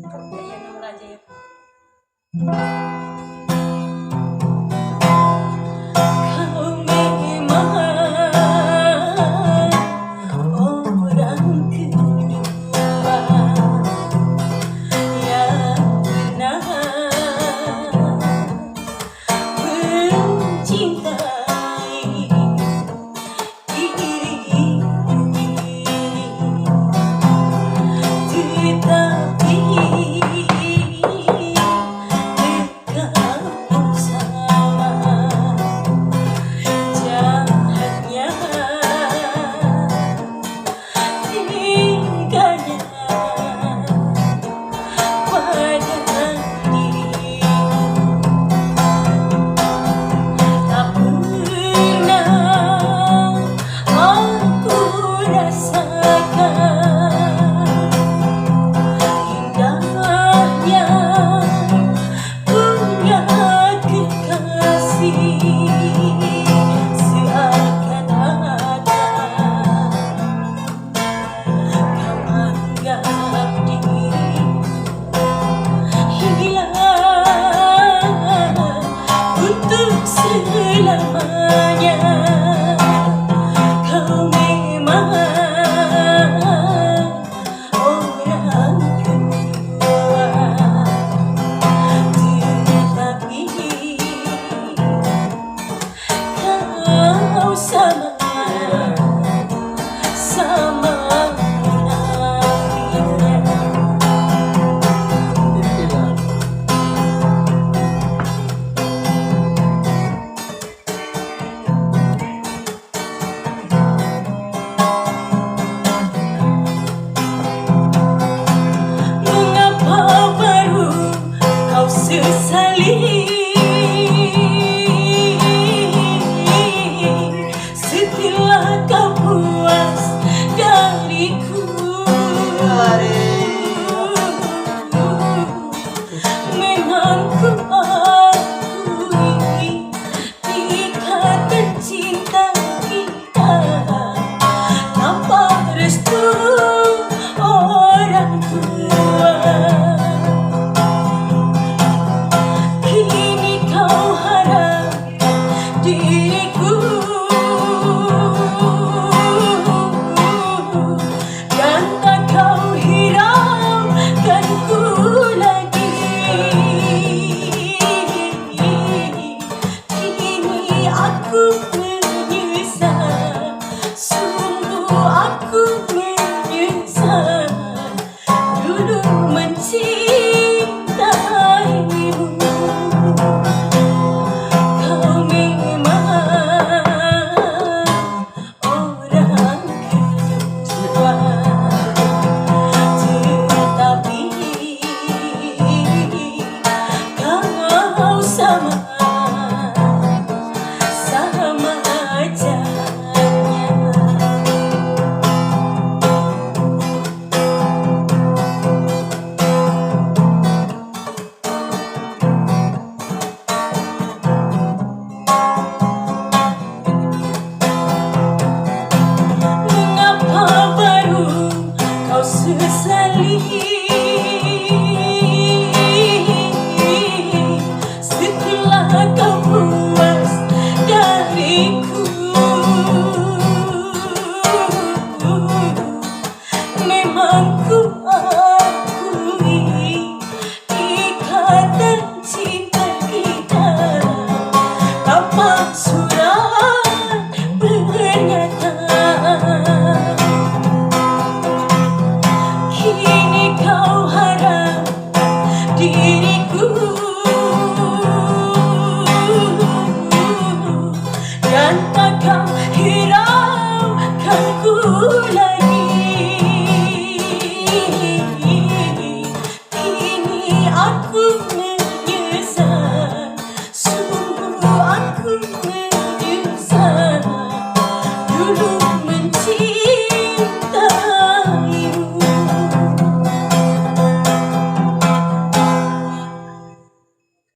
Kaya ng raja ya. Kau memang orang kedua yang pernah mencintai diri, tetapi engkau bersama jahatnya tinggalnya pada diriku. Tak pernah aku rasakan indahnya punya kekasih, seakan-akan kau anggap diriku hilang untuk selamanya. Kau memang orang kedua, tetapi kau sama munafiknya. Mengapa baru kau sesali setelah kau puas dariku? Memang ku akui ikatan cinta kita tanpa restu orang tua. Kini kau harap diriku dan tak kau hiraukanku lagi. Kini aku menyesal, sungguh aku menyesal dulu mencintaimu. Kau memang orang kedua, tetapi kau sama jahatnya. Mengapa baru kau sesali setelah kau puas dariku? Memang ku akui ikatan cinta kita tanpa surat pernyataan. Kini kau harap diriku dan tak kau hiraukanku lagi.